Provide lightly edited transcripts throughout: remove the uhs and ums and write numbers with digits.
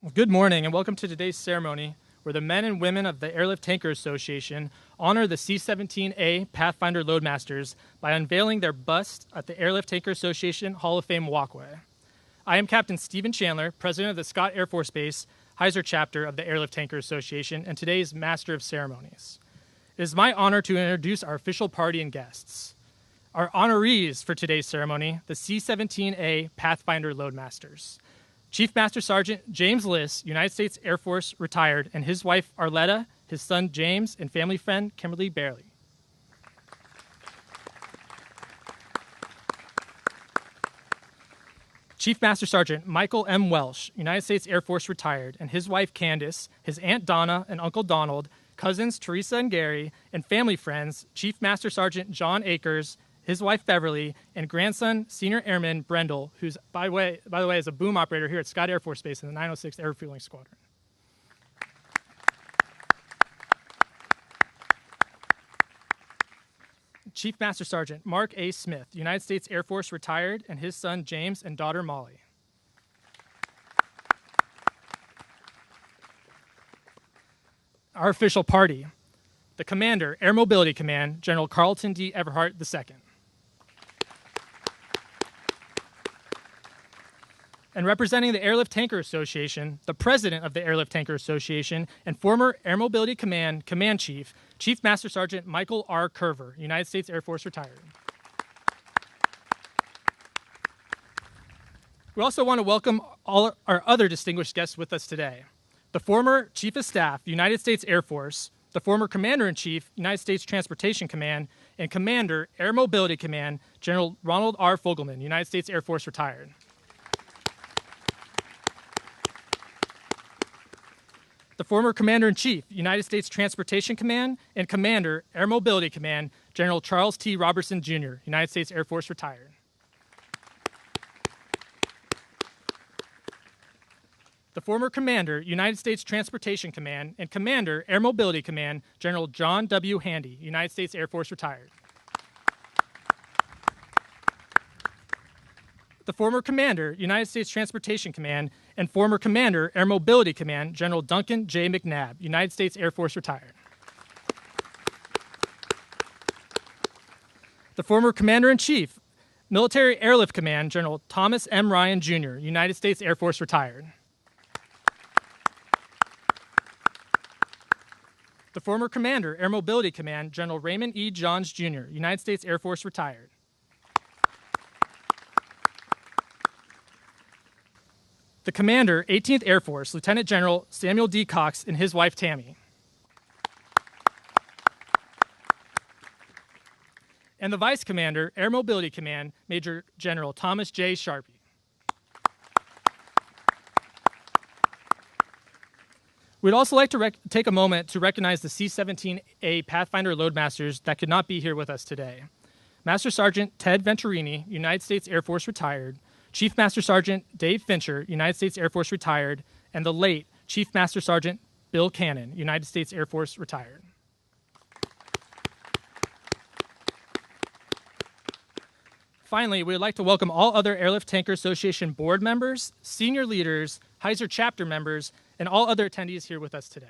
Well, good morning and welcome to today's ceremony where the men and women of the Airlift Tanker Association honor the C-17A Pathfinder Loadmasters by unveiling their bust at the Airlift Tanker Association Hall of Fame walkway. I am Captain Stephen Chandler, President of the Scott Air Force Base, Heiser chapter of the Airlift Tanker Association, and today's Master of Ceremonies. It is my honor to introduce our official party and guests. Our honorees for today's ceremony, the C-17A Pathfinder Loadmasters. Chief Master Sergeant James Liss, United States Air Force, retired, and his wife Arletta, his son James, and family friend Kimberly Bailey. Chief Master Sergeant Michael M. Welsh, United States Air Force, retired, and his wife Candace, his Aunt Donna and Uncle Donald, cousins Teresa and Gary, and family friends Chief Master Sergeant John Akers, his wife Beverly, and grandson Senior Airman Brendel, who's, by the way, is a boom operator here at Scott Air Force Base in the 906th Air Refueling Squadron. Chief Master Sergeant Mark A. Smith, United States Air Force, retired, and his son James and daughter Molly. Our official party, the Commander, Air Mobility Command, General Carlton D. Everhart II. And representing the Airlift Tanker Association, the President of the Airlift Tanker Association, and former Air Mobility Command Command Chief, Chief Master Sergeant Michael R. Curver, United States Air Force, retired. We also want to welcome all our other distinguished guests with us today. The former Chief of Staff, United States Air Force, the former Commander-in-Chief, United States Transportation Command, and Commander, Air Mobility Command, General Ronald R. Fogelman, United States Air Force, retired. The former Commander-in-Chief, United States Transportation Command, and Commander, Air Mobility Command, General Charles T. Robertson, Jr., United States Air Force, retired. The former Commander, United States Transportation Command, and Commander, Air Mobility Command, General John W. Handy, United States Air Force, retired. The former Commander, United States Transportation Command, and former Commander, Air Mobility Command, General Duncan J. McNabb, United States Air Force, retired. The former Commander-in-Chief, Military Airlift Command, General Thomas M. Ryan, Jr., United States Air Force, retired. The former Commander, Air Mobility Command, General Raymond E. Johns, Jr., United States Air Force, retired. The Commander, 18th Air Force, Lieutenant General Samuel D. Cox, and his wife Tammy. And the Vice Commander, Air Mobility Command, Major General Thomas J. Sharpie. We'd also like to take a moment to recognize the C-17A Pathfinder Loadmasters that could not be here with us today. Master Sergeant Ted Venturini, United States Air Force, retired. Chief Master Sergeant Dave Fincher, United States Air Force, retired. And the late Chief Master Sergeant Bill Cannon, United States Air Force, retired. Finally, we would like to welcome all other Airlift Tanker Association board members, senior leaders, Heiser chapter members, and all other attendees here with us today.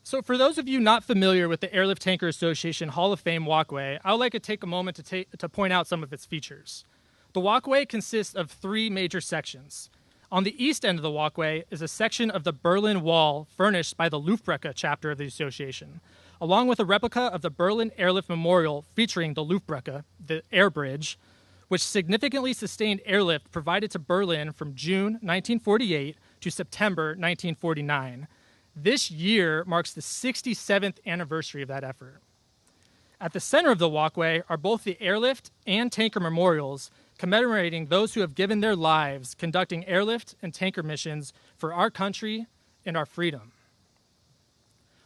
So for those of you not familiar with the Airlift Tanker Association Hall of Fame walkway, I would like to take a moment to point out some of its features. The walkway consists of three major sections. On the east end of the walkway is a section of the Berlin Wall furnished by the Luftbrücke chapter of the association, along with a replica of the Berlin Airlift Memorial featuring the Luftbrücke, the air bridge, which significantly sustained airlift provided to Berlin from June 1948 to September 1949. This year marks the 67th anniversary of that effort. At the center of the walkway are both the airlift and tanker memorials commemorating those who have given their lives conducting airlift and tanker missions for our country and our freedom.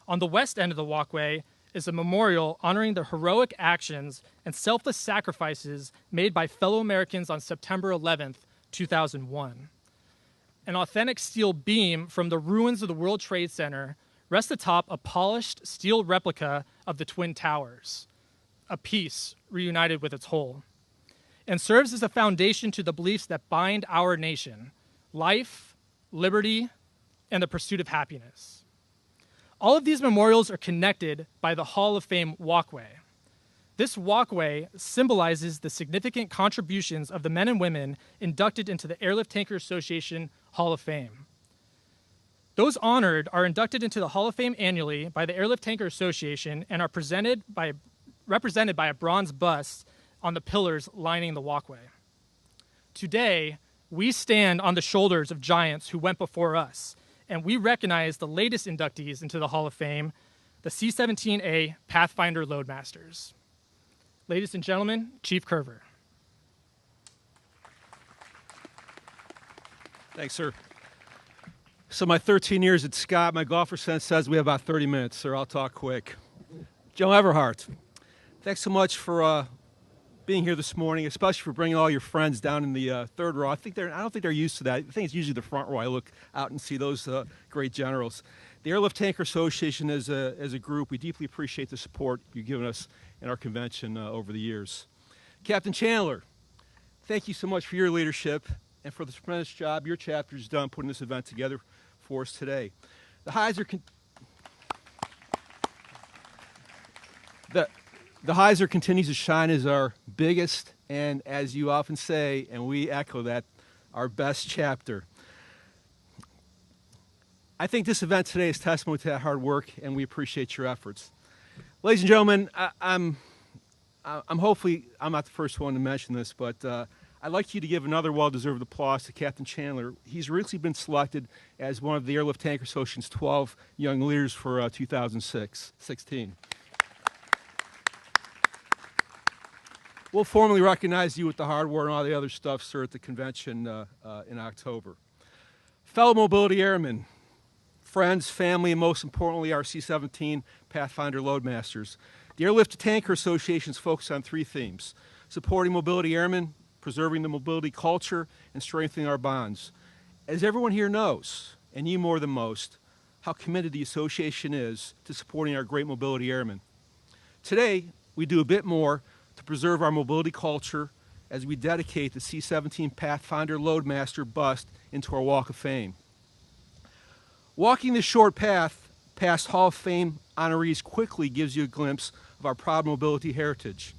On the west end of the walkway is a memorial honoring the heroic actions and selfless sacrifices made by fellow Americans on September 11th, 2001. An authentic steel beam from the ruins of the World Trade Center rests atop a polished steel replica of the Twin Towers, a piece reunited with its whole. and serves as a foundation to the beliefs that bind our nation: life, liberty, and the pursuit of happiness. All of these memorials are connected by the Hall of Fame walkway. This walkway symbolizes the significant contributions of the men and women inducted into the Airlift Tanker Association Hall of Fame. Those honored are inducted into the Hall of Fame annually by the Airlift Tanker Association and are represented by a bronze bust on the pillars lining the walkway. Today, we stand on the shoulders of giants who went before us, and we recognize the latest inductees into the Hall of Fame, the C-17A Pathfinder Loadmasters. Ladies and gentlemen, Chief Curver. Thanks, sir. So my 13 years at Scott, my golfer sense says we have about 30 minutes, so I'll talk quick. Joe Everhart, thanks so much for being here this morning, especially for bringing all your friends down in the third row. I don't think they're used to that. I think it's usually the front row. I look out and see those great generals. The Airlift Tanker Association as a group, we deeply appreciate the support you've given us in our convention over the years. Captain Chandler, thank you so much for your leadership and for the tremendous job your chapter has done putting this event together for us today. The Heiser continues to shine as our biggest and, as you often say, and we echo that, our best chapter. I think this event today is testimony to that hard work, and we appreciate your efforts. Ladies and gentlemen, I'm hopefully I'm not the first one to mention this, but I'd like you to give another well-deserved applause to Captain Chandler. He's recently been selected as one of the Airlift Tanker Association's 12 young leaders for 2016. We'll formally recognize you with the hardware and all the other stuff, sir, at the convention in October. Fellow mobility airmen, friends, family, and most importantly, our C-17 Pathfinder Loadmasters. The Airlift Tanker Association is focused on three themes: supporting mobility airmen, preserving the mobility culture, and strengthening our bonds. As everyone here knows, and you more than most, how committed the association is to supporting our great mobility airmen. Today, we do a bit more to preserve our mobility culture as we dedicate the C-17 Pathfinder Loadmaster bust into our Walk of Fame. Walking this short path past Hall of Fame honorees quickly gives you a glimpse of our proud mobility heritage.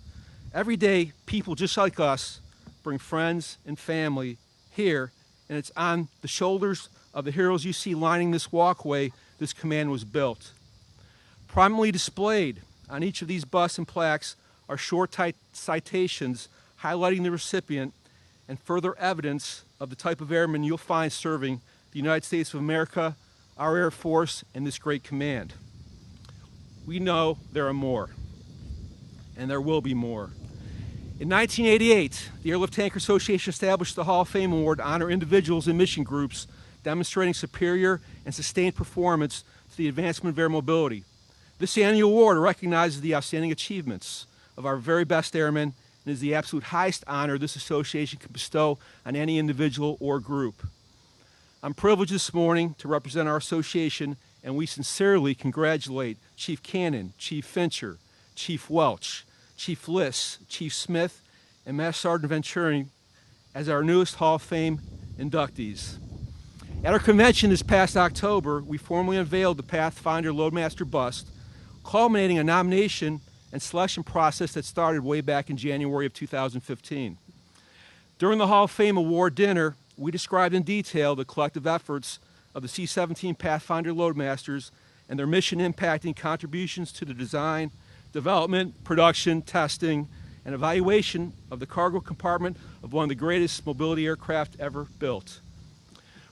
Every day, people just like us bring friends and family here, and it's on the shoulders of the heroes you see lining this walkway this command was built. Prominently displayed on each of these busts and plaques are short citations highlighting the recipient and further evidence of the type of airmen you'll find serving the United States of America, our Air Force, and this great command. We know there are more, and there will be more. In 1988, the Airlift Tanker Association established the Hall of Fame Award to honor individuals and mission groups demonstrating superior and sustained performance to the advancement of air mobility. This annual award recognizes the outstanding achievements of our very best airmen and is the absolute highest honor this association can bestow on any individual or group. I'm privileged this morning to represent our association, and we sincerely congratulate Chief Cannon, Chief Fincher, Chief Welch, Chief Liss, Chief Smith, and Master Sergeant Venturi as our newest Hall of Fame inductees. At our convention this past October, we formally unveiled the Pathfinder Loadmaster bust, culminating a nomination and selection process that started way back in January of 2015. During the Hall of Fame award dinner, we described in detail the collective efforts of the C-17 Pathfinder Loadmasters and their mission-impacting contributions to the design, development, production, testing, and evaluation of the cargo compartment of one of the greatest mobility aircraft ever built.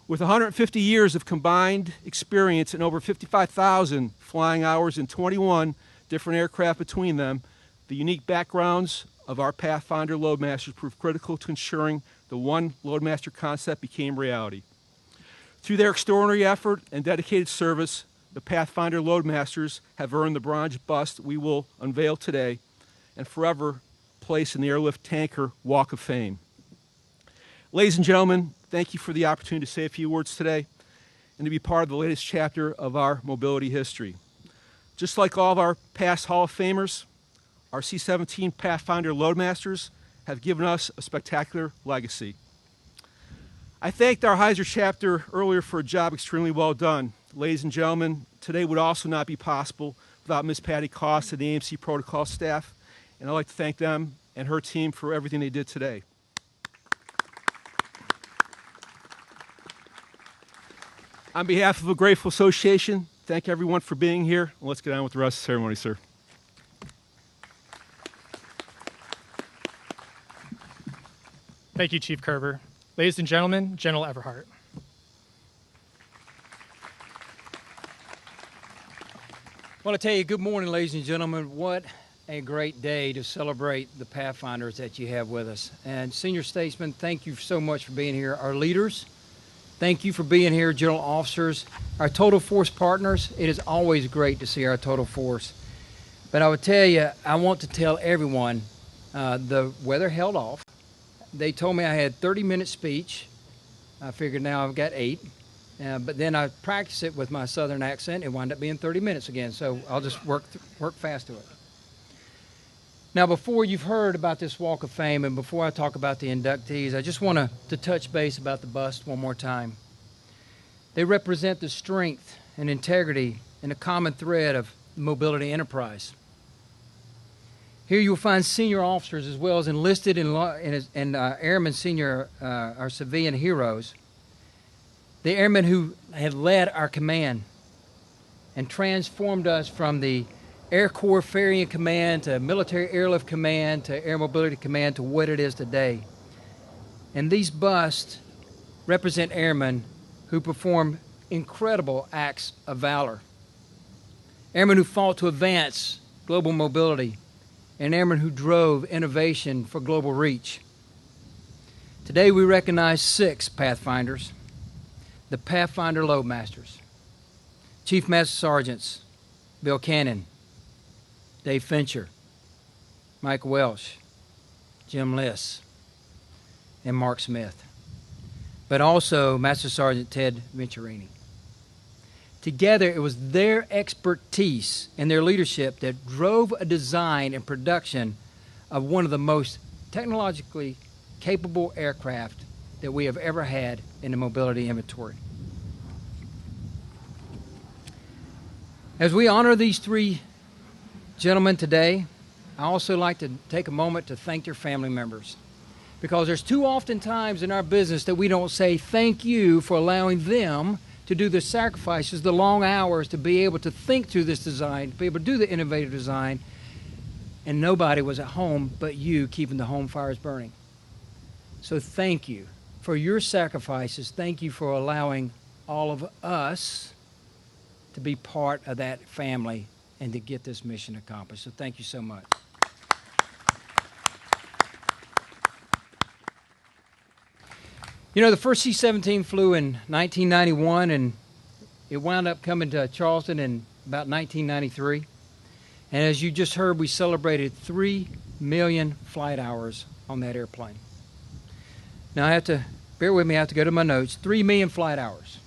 With 150 years of combined experience and over 55,000 flying hours and 21 different aircraft between them, the unique backgrounds of our Pathfinder Loadmasters proved critical to ensuring the one Loadmaster concept became reality. Through their extraordinary effort and dedicated service, the Pathfinder Loadmasters have earned the bronze bust we will unveil today and forever place in the Airlift Tanker Walk of Fame. Ladies and gentlemen, thank you for the opportunity to say a few words today and to be part of the latest chapter of our mobility history. Just like all of our past Hall of Famers, our C-17 Pathfinder Loadmasters have given us a spectacular legacy. I thanked our Heiser chapter earlier for a job extremely well done. Ladies and gentlemen, today would also not be possible without Ms. Patty Cost and the AMC protocol staff, and I'd like to thank them and her team for everything they did today. On behalf of a grateful association, thank everyone for being here. Let's get on with the rest of the ceremony, sir. Thank you, Chief Kerber. Ladies and gentlemen, General Everhart. I want to tell you good morning, ladies and gentlemen. What a great day to celebrate the Pathfinders that you have with us. And senior statesmen, thank you so much for being here. Our leaders, thank you for being here. General officers, our total force partners, it is always great to see our total force. But I would tell you, I want to tell everyone the weather held off. They told me I had 30-minute speech. I figured now I've got 8. But then I practiced it with my southern accent. It wound up being 30 minutes again, so I'll just work fast to it. Now, before you've heard about this Walk of Fame and before I talk about the inductees, I just want to touch base about the bust one more time. They represent the strength and integrity and the common thread of the mobility enterprise. Here you'll find senior officers as well as enlisted and airmen senior, our civilian heroes. The airmen who had led our command and transformed us from the Air Corps Ferrying Command to Military Airlift Command to Air Mobility Command to what it is today. And these busts represent airmen who performed incredible acts of valor. Airmen who fought to advance global mobility, and airmen who drove innovation for global reach. Today we recognize 6 Pathfinders, the Pathfinder Loadmasters, Chief Master Sergeants Bill Cannon, Dave Fincher, Mike Welsh, Jim Liss, and Mark Smith, but also Master Sergeant Ted Venturini. Together, it was their expertise and their leadership that drove a design and production of one of the most technologically capable aircraft that we have ever had in the mobility inventory. As we honor these 3 gentlemen today, I also like to take a moment to thank their family members, because there's too often times in our business that we don't say thank you for allowing them to do the sacrifices, the long hours, to be able to think through this design, to be able to do the innovative design, and nobody was at home but you keeping the home fires burning. So thank you for your sacrifices. Thank you for allowing all of us to be part of that family and to get this mission accomplished. So thank you so much. You know, the first C-17 flew in 1991, and it wound up coming to Charleston in about 1993. And as you just heard, we celebrated 3 million flight hours on that airplane. Now, I have to, bear with me, I have to go to my notes. 3 million flight hours.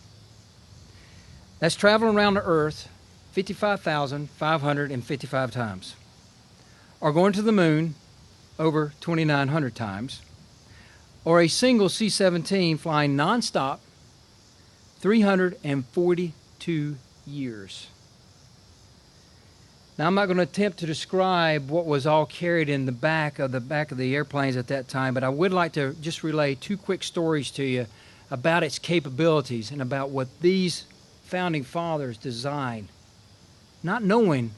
That's traveling around the Earth 55,555 times. Or going to the moon over 2,900 times. Or a single C-17 flying nonstop 342 years. Now, I'm not going to attempt to describe what was all carried in the back of the airplanes at that time, but I would like to just relay 2 quick stories to you about its capabilities and about what these founding fathers designed, not knowing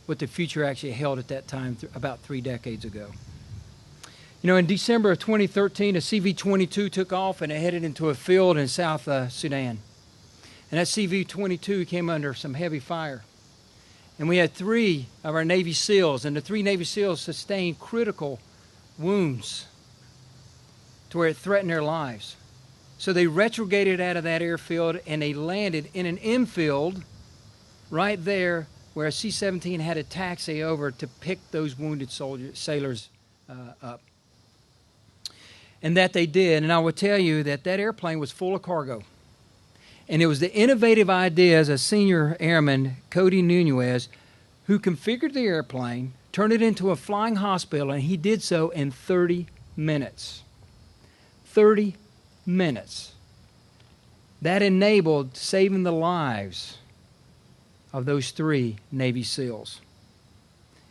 what the future actually held at that time about 3 decades ago. You know, in December of 2013, a CV-22 took off and it headed into a field in South Sudan. And that CV-22 came under some heavy fire. And we had 3 of our Navy SEALs, and the 3 Navy SEALs sustained critical wounds to where it threatened their lives. So they retrograded out of that airfield and they landed in an infield right there where a C-17 had a taxi over to pick those wounded sailors up. And that they did. And I will tell you that that airplane was full of cargo. And it was the innovative ideas of Senior Airman Cody Nunez who configured the airplane, turned it into a flying hospital, and he did so in 30 minutes. 30 minutes. That enabled saving the lives of those 3 Navy SEALs.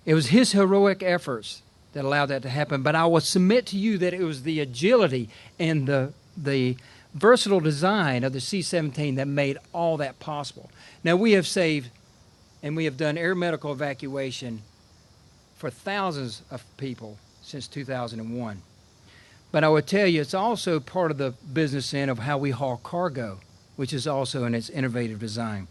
It was his heroic efforts that allowed that to happen, but I will submit to you that it was the agility and the versatile design of the C-17 that made all that possible. Now, we have saved and we have done air medical evacuation for thousands of people since 2001. But I would tell you, it's also part of the business end of how we haul cargo, which is also in its innovative design.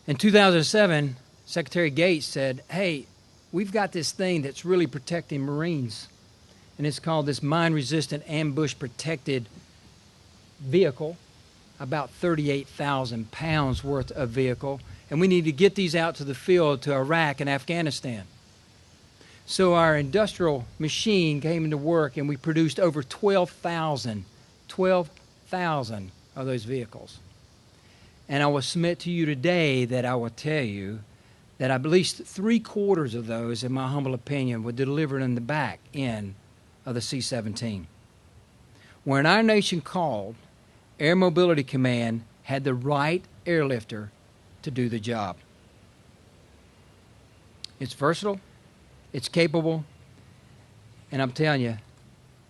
In 2007, Secretary Gates said, hey, we've got this thing that's really protecting Marines, and it's called this mine-resistant ambush-protected vehicle, about 38,000 pounds worth of vehicle, and we need to get these out to the field to Iraq and Afghanistan. So our industrial machine came into work, and we produced over 12,000 of those vehicles. And I will submit to you today that I will tell you that at least 3/4 of those, in my humble opinion, were delivered in the back end of the C-17. When our nation called, Air Mobility Command had the right airlifter to do the job. It's versatile, it's capable, and I'm telling you,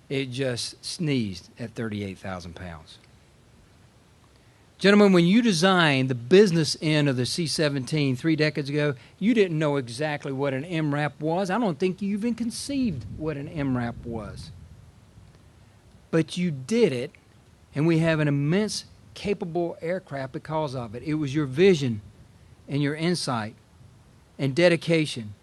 it just sneezed at 38,000 pounds. Gentlemen, when you designed the business end of the C-17 3 decades ago, you didn't know exactly what an MRAP was. I don't think you even conceived what an MRAP was. But you did it, and we have an immense capable aircraft because of it. It was your vision and your insight and dedication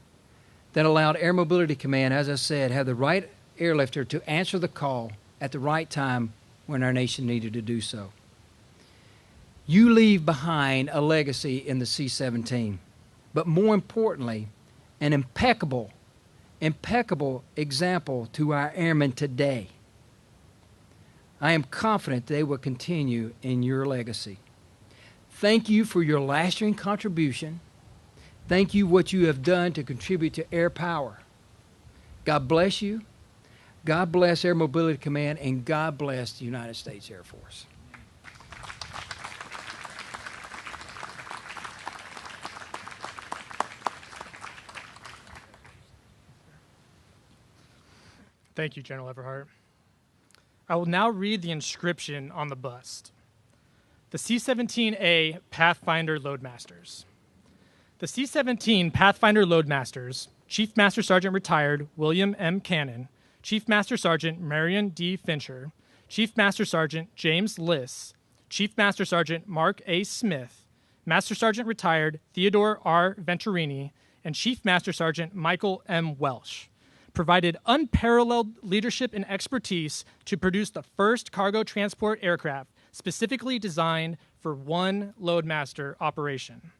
that allowed Air Mobility Command, as I said, have the right airlifter to answer the call at the right time when our nation needed to do so. You leave behind a legacy in the C-17, but more importantly, an impeccable example to our airmen today. I am confident they will continue in your legacy. Thank you for your lasting contribution. Thank you what you have done to contribute to air power. God bless you. God bless Air Mobility Command, and God bless the United States Air Force. Thank you, General Everhart. I will now read the inscription on the bust. The C-17A Pathfinder Loadmasters. The C-17 Pathfinder Loadmasters, Chief Master Sergeant Retired William M. Cannon, Chief Master Sergeant Marion D. Fincher, Chief Master Sergeant James Liss, Chief Master Sergeant Mark A. Smith, Master Sergeant Retired Theodore R. Venturini, and Chief Master Sergeant Michael M. Welsh provided unparalleled leadership and expertise to produce the first cargo transport aircraft specifically designed for one Loadmaster operation.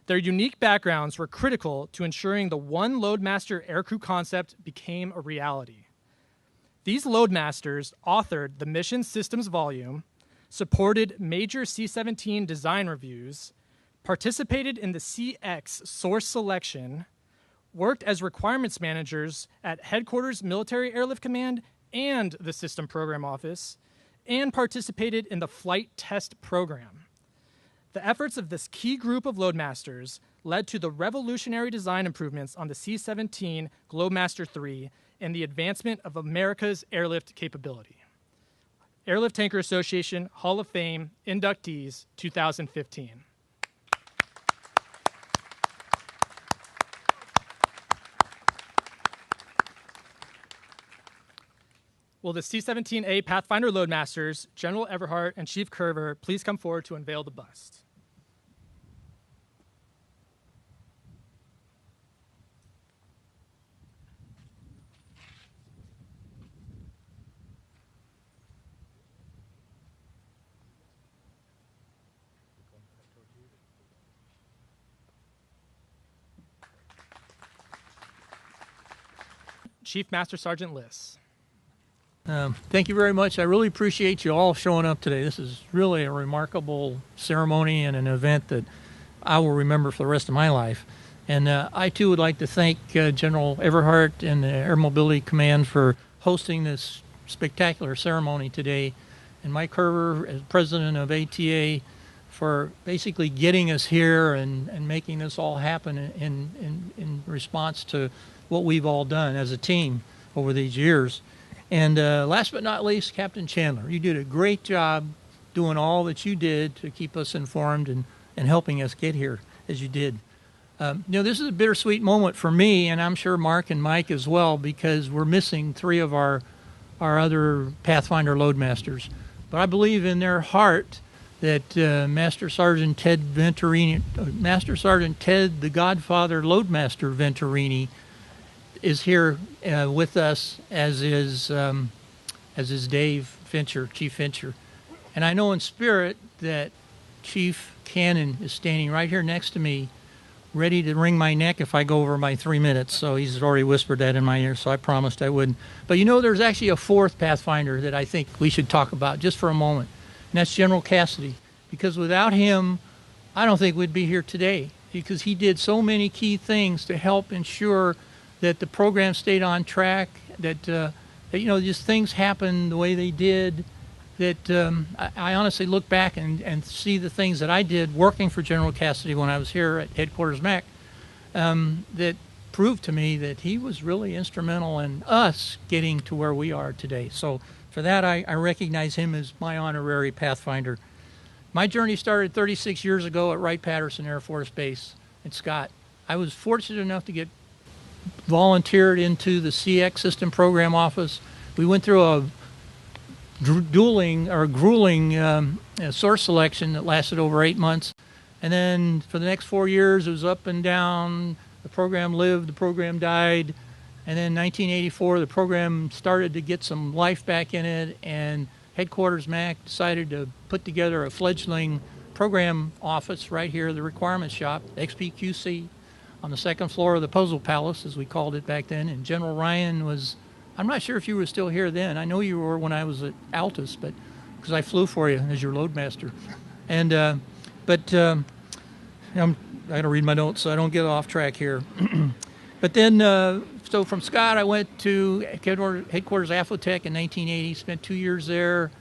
Their unique backgrounds were critical to ensuring the one Loadmaster aircrew concept became a reality. These Loadmasters authored the Mission Systems Volume, supported major C-17 design reviews, participated in the CX source selection, worked as requirements managers at Headquarters Military Airlift Command and the System Program Office, and participated in the Flight Test Program. The efforts of this key group of Loadmasters led to the revolutionary design improvements on the C-17 Globemaster III and the advancement of America's airlift capability. Airlift Tanker Association Hall of Fame inductees 2015. Will the C-17A Pathfinder Loadmasters, General Everhart and Chief Curver, please come forward to unveil the bust? Chief Master Sergeant Liss. Thank you very much. I really appreciate you all showing up today. This is really a remarkable ceremony and an event that I will remember for the rest of my life. And I, too, would like to thank General Everhart and the Air Mobility Command for hosting this spectacular ceremony today, and Mike Herver, as president of ATA, for basically getting us here and making this all happen in response to what we've all done as a team over these years. And last but not least, Captain Chandler, you did a great job doing all that you did to keep us informed and helping us get here as you did. This is a bittersweet moment for me, and I'm sure Mark and Mike as well, because we're missing 3 of our other Pathfinder Loadmasters. But I believe in their heart that Master Sergeant Ted, the Godfather Loadmaster Venturini, is here with us, as is Dave Fincher, Chief Fincher. And I know in spirit that Chief Cannon is standing right here next to me, ready to wring my neck if I go over my 3 minutes. So he's already whispered that in my ear, so I promised I wouldn't. But there's actually a 4th Pathfinder that I think we should talk about just for a moment, and that's General Cassidy. Because without him, I don't think we'd be here today, because he did so many key things to help ensure that the program stayed on track, that just things happened the way they did, that I honestly look back and see the things that I did working for General Cassidy when I was here at Headquarters MAC, that proved to me that he was really instrumental in us getting to where we are today. So for that, I recognize him as my honorary Pathfinder. My journey started 36 years ago at Wright-Patterson Air Force Base in Scott. I was fortunate enough to get volunteered into the CX System Program Office. We went through a grueling source selection that lasted over 8 months. And then for the next 4 years, it was up and down. The program lived, the program died. And then in 1984, the program started to get some life back in it, and Headquarters MAC decided to put together a fledgling program office right here, the requirements shop, XPQC, on the 2nd floor of the Puzzle Palace, as we called it back then. And General Ryan was, I'm not sure if you were still here then. I know you were when I was at Altus, but because I flew for you as your loadmaster. And I got to read my notes so I don't get off track here. But then, so from Scott, I went to Headquarters Afotech in 1980, spent 2 years there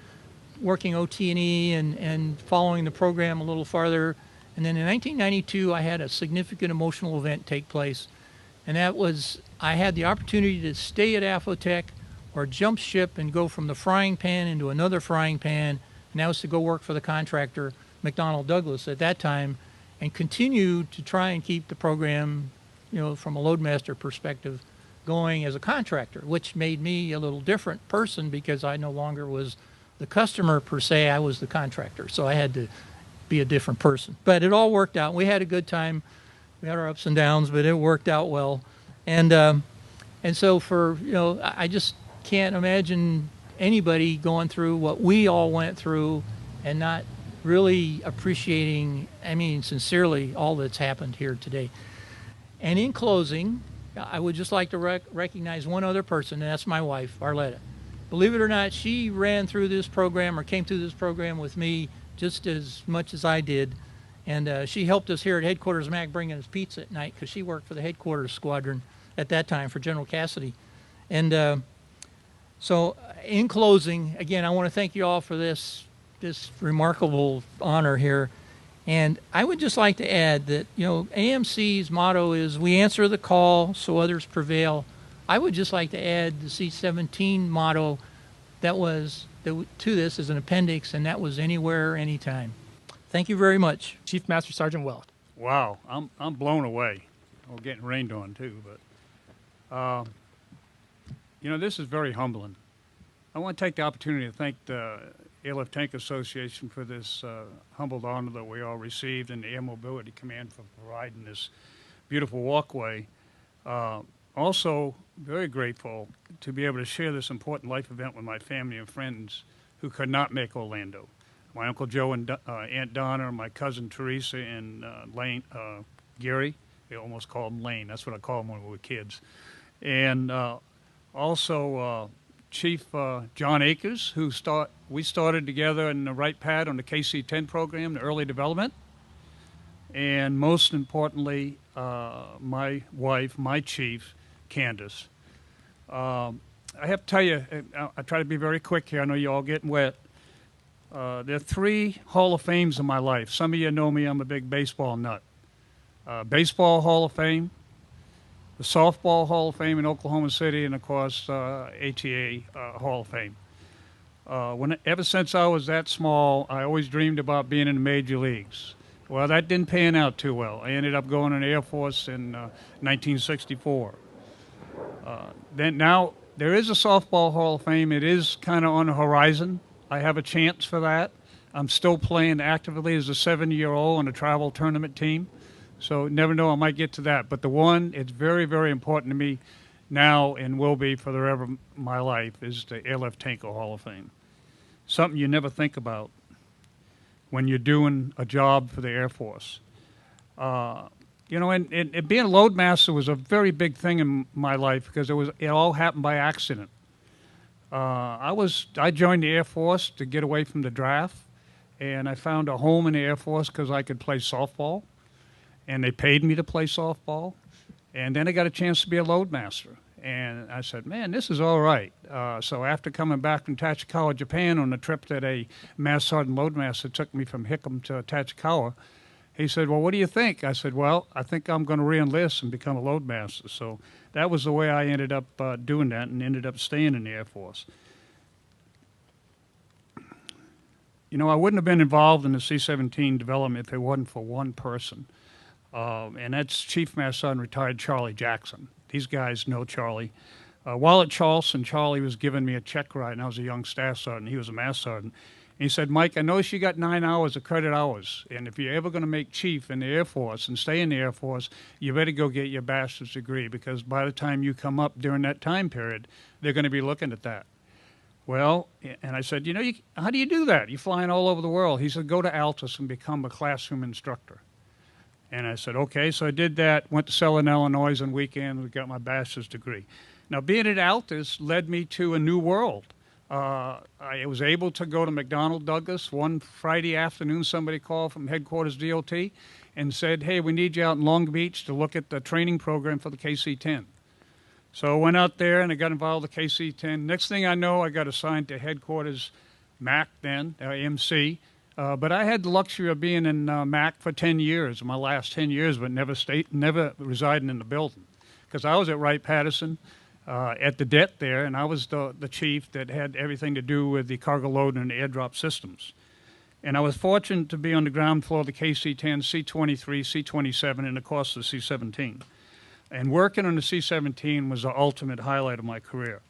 working OT&E and following the program a little farther. And then in 1992, I had a significant emotional event take place. And that was, I had the opportunity to stay at Afotech or jump ship and go from the frying pan into another frying pan. And that was to go work for the contractor, McDonnell Douglas at that time, and continue to try and keep the program, from a loadmaster perspective, going as a contractor, which made me a little different person because I no longer was the customer per se, I was the contractor. So I had to be a different person. But it all worked out. We had a good time. We had our ups and downs, but it worked out well. And so for, I just can't imagine anybody going through what we all went through and not really appreciating, sincerely, all that's happened here today. And in closing, I would just like to recognize one other person, and that's my wife, Arletta. Believe it or not, she ran through this program or came through this program with me just as much as I did. And she helped us here at Headquarters MAC bringing us pizza at night because she worked for the Headquarters Squadron at that time for General Cassidy. And so in closing, again, I want to thank you all for this remarkable honor here. And I would just like to add that, AMC's motto is we answer the call so others prevail. I would just like to add the C-17 motto to this as an appendix, and that was anywhere, anytime. Thank you very much. Chief Master Sergeant Weld. Wow, I'm blown away. We're getting rained on too, but this is very humbling. I want to take the opportunity to thank the Airlift Tank Association for this humbled honor that we all received, and the Air Mobility Command for providing this beautiful walkway. Also, very grateful to be able to share this important life event with my family and friends who could not make Orlando. My Uncle Joe and Aunt Donna, my cousin Teresa, and Gary. They almost called him Lane. That's what I called him when we were kids. And also Chief John Akers, we started together in the Wright Pad on the KC-10 program, the early development. and most importantly, my wife, my chief, Candace. I have to tell you, I try to be very quick here. I know you all getting wet. There are 3 Hall of Fames in my life. Some of you know me, I'm a big baseball nut. Baseball Hall of Fame, the Softball Hall of Fame in Oklahoma City, and of course, ATA Hall of Fame. Ever since I was that small, I always dreamed about being in the major leagues. Well, that didn't pan out too well. I ended up going in the Air Force in 1964. Now, there is a Softball Hall of Fame. It is kind of on the horizon. I have a chance for that. I'm still playing actively as a 7-year-old on a travel tournament team. So never know, I might get to that. But the one, it's very, very important to me now and will be for the rest of my life, is the Airlift Tanker Hall of Fame. Something you never think about when you're doing a job for the Air Force. You know, and being a loadmaster was a very big thing in my life because it all happened by accident. I joined the Air Force to get away from the draft, and I found a home in the Air Force because I could play softball, and they paid me to play softball, and then I got a chance to be a loadmaster. And I said, man, this is all right. So after coming back from Tachikawa, Japan, on a trip that a Master Sergeant Loadmaster took me from Hickam to Tachikawa, he said, well, what do you think? I said, well, I think I'm going to re-enlist and become a loadmaster. So that was the way I ended up doing that and ended up staying in the Air Force. You know, I wouldn't have been involved in the C-17 development if it wasn't for one person. And that's Chief Master Sergeant retired Charlie Jackson. These guys know Charlie. While at Charleston, Charlie was giving me a check ride, and I was a young staff sergeant. He was a master sergeant. And he said, Mike, I noticed you got 9 hours of credit hours, and if you're ever going to make chief in the Air Force and stay in the Air Force, you better go get your bachelor's degree, because by the time you come up during that time period, they're going to be looking at that. Well, and I said, you know, how do you do that? You're flying all over the world. He said, go to Altus and become a classroom instructor. And I said, okay. So I did that, went to Selland, Illinois on weekends, and got my bachelor's degree. Now, being at Altus led me to a new world. I was able to go to McDonnell Douglas. One Friday afternoon, somebody called from headquarters DOT and said, hey, we need you out in Long Beach to look at the training program for the KC-10. So I went out there and I got involved with the KC-10. Next thing I know, I got assigned to headquarters MAC then, MC. But I had the luxury of being in MAC for 10 years, my last 10 years, but never residing in the building. Because I was at Wright-Patterson at the det there, and I was the chief that had everything to do with the cargo load and the airdrop systems. And I was fortunate to be on the ground floor of the KC-10, C-23, C-27, and of course the C-17. And working on the C-17 was the ultimate highlight of my career.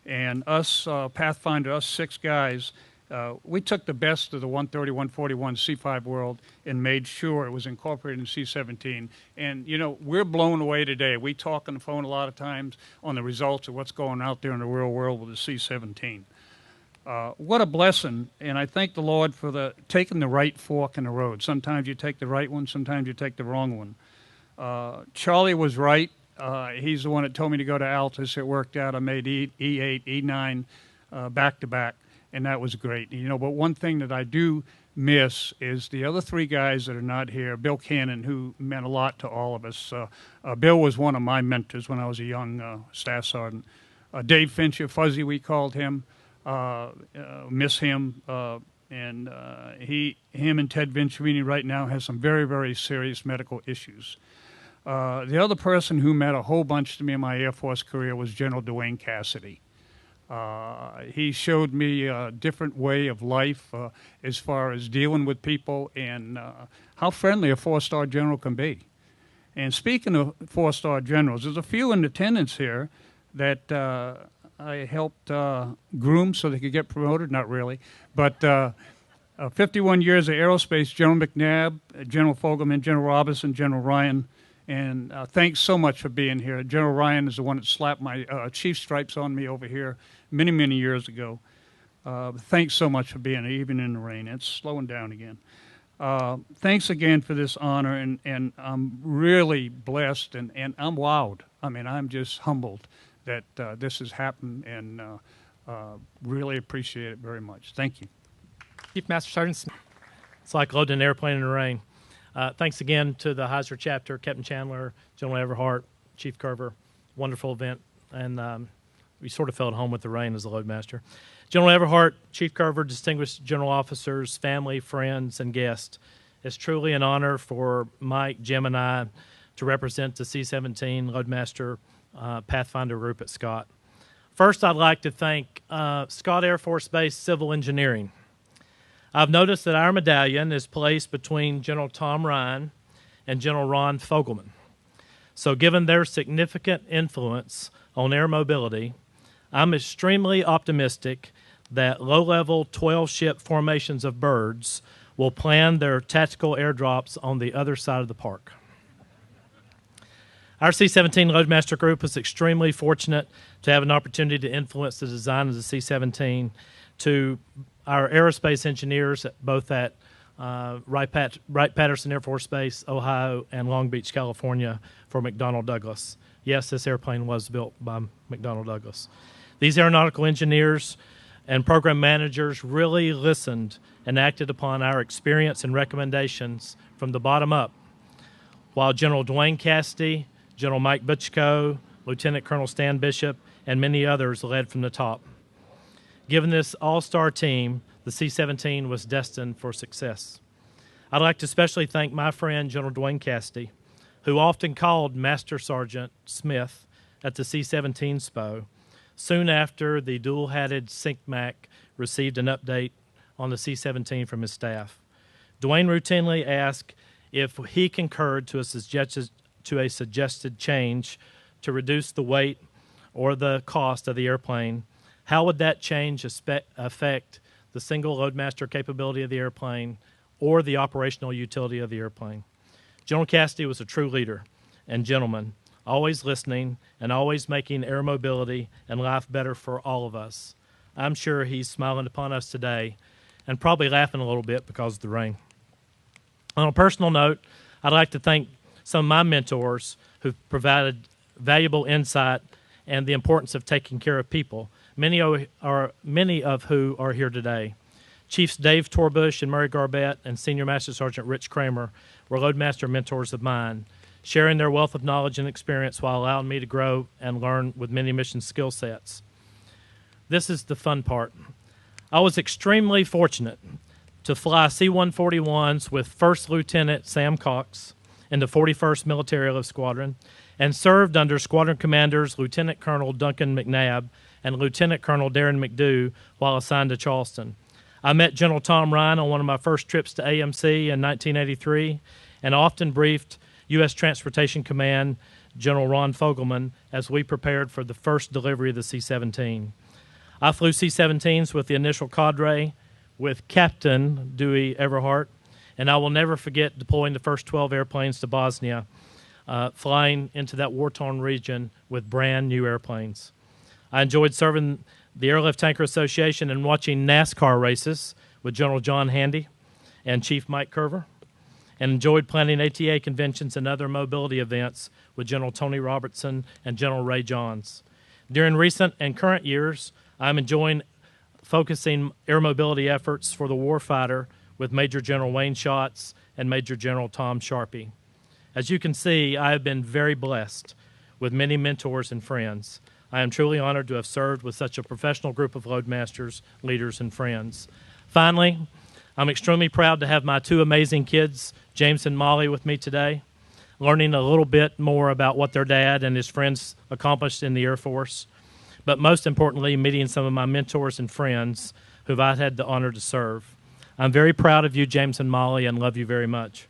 And us, Pathfinder, us 6 guys, we took the best of the 130, 141 C5 world and made sure it was incorporated in C-17. And, you know, we're blown away today. We talk on the phone a lot of times on the results of what's going out there in the real world with the C-17. What a blessing, and I thank the Lord for taking the right fork in the road. Sometimes you take the right one, sometimes you take the wrong one. Charlie was right. He's the one that told me to go to Altus. It worked out. I made E8, E9 back-to-back. And that was great. You know, but one thing that I do miss is the other 3 guys that are not here. Bill Cannon, who meant a lot to all of us. Bill was one of my mentors when I was a young staff sergeant. Dave Fincher, Fuzzy, we called him. Miss him. And him and Ted Venturini right now has some very, very serious medical issues. The other person who meant a whole bunch to me in my Air Force career was General Dwayne Cassidy. He showed me a different way of life as far as dealing with people and how friendly a 4-star general can be. And speaking of 4-star generals, there's a few in attendance here that I helped groom so they could get promoted. Not really. But 51 years of aerospace, General McNabb, General Fogelman, General Robinson, General Ryan. And thanks so much for being here. General Ryan is the one that slapped my chief stripes on me over here many, many years ago. Thanks so much for being here, even in the rain. It's slowing down again. Thanks again for this honor, and I'm really blessed, and I'm wowed. I mean, I'm just humbled that this has happened, and really appreciate it very much. Thank you. Chief Master Sergeant Smith. It's like loading an airplane in the rain. Thanks again to the Heiser chapter, Captain Chandler, General Everhart, Chief Carver. Wonderful event, and we sort of felt at home with the rain as the loadmaster. General Everhart, Chief Carver, distinguished general officers, family, friends, and guests. It's truly an honor for Mike, Jim, and I to represent the C-17 Loadmaster Pathfinder group at Scott. First, I'd like to thank Scott Air Force Base Civil Engineering. I've noticed that our medallion is placed between General Tom Ryan and General Ron Fogelman. So given their significant influence on air mobility, I'm extremely optimistic that low-level 12-ship formations of birds will plan their tactical airdrops on the other side of the park. Our C-17 Loadmaster Group was extremely fortunate to have an opportunity to influence the design of the C-17 to our aerospace engineers, both at Wright-Patterson Air Force Base, Ohio, and Long Beach, California, for McDonnell Douglas. Yes, this airplane was built by McDonnell Douglas. These aeronautical engineers and program managers really listened and acted upon our experience and recommendations from the bottom up, while General Dwayne Cassidy, General Mike Butchko, Lieutenant Colonel Stan Bishop, and many others led from the top. Given this all-star team, the C-17 was destined for success. I'd like to especially thank my friend, General Dwayne Cassidy, who often called Master Sergeant Smith at the C-17 SPO soon after the dual-hatted SINCMAC received an update on the C-17 from his staff. Dwayne routinely asked if he concurred to a suggested change to reduce the weight or the cost of the airplane. How would that change affect the single loadmaster capability of the airplane or the operational utility of the airplane? General Cassidy was a true leader and gentleman, always listening and always making air mobility and life better for all of us. I'm sure he's smiling upon us today and probably laughing a little bit because of the rain. On a personal note, I'd like to thank some of my mentors who've provided valuable insight and the importance of taking care of people, many of who are here today. Chiefs Dave Torbush and Murray Garbett and Senior Master Sergeant Rich Kramer were Loadmaster mentors of mine, sharing their wealth of knowledge and experience while allowing me to grow and learn with many mission skill sets. This is the fun part. I was extremely fortunate to fly C-141s with First Lieutenant Sam Cox in the 41st Military Airlift Squadron and served under Squadron Commanders Lieutenant Colonel Duncan McNabb and Lieutenant Colonel Darren McDew while assigned to Charleston. I met General Tom Ryan on one of my first trips to AMC in 1983 and often briefed U.S. Transportation Command General Ron Fogelman as we prepared for the first delivery of the C-17. I flew C-17s with the initial cadre with Captain Dewey Everhart, and I will never forget deploying the first 12 airplanes to Bosnia, flying into that war-torn region with brand new airplanes. I enjoyed serving the Airlift Tanker Association and watching NASCAR races with General John Handy and Chief Mike Curver, and enjoyed planning ATA conventions and other mobility events with General Tony Robertson and General Ray Johns. During recent and current years, I'm enjoying focusing air mobility efforts for the warfighter with Major General Wayne Schatz and Major General Tom Sharpey. As you can see, I have been very blessed with many mentors and friends. I am truly honored to have served with such a professional group of loadmasters, leaders, and friends. Finally, I'm extremely proud to have my two amazing kids, James and Molly, with me today, learning a little bit more about what their dad and his friends accomplished in the Air Force, but most importantly, meeting some of my mentors and friends who I've had the honor to serve. I'm very proud of you, James and Molly, and love you very much.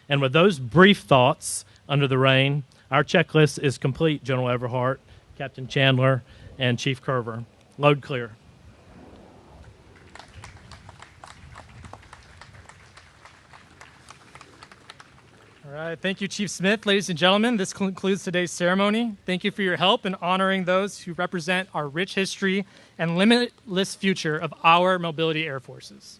And with those brief thoughts under the rain, our checklist is complete, General Everhart, Captain Chandler, and Chief Curver. Load clear. All right, thank you, Chief Smith. Ladies and gentlemen, this concludes today's ceremony. Thank you for your help in honoring those who represent our rich history and limitless future of our mobility air forces.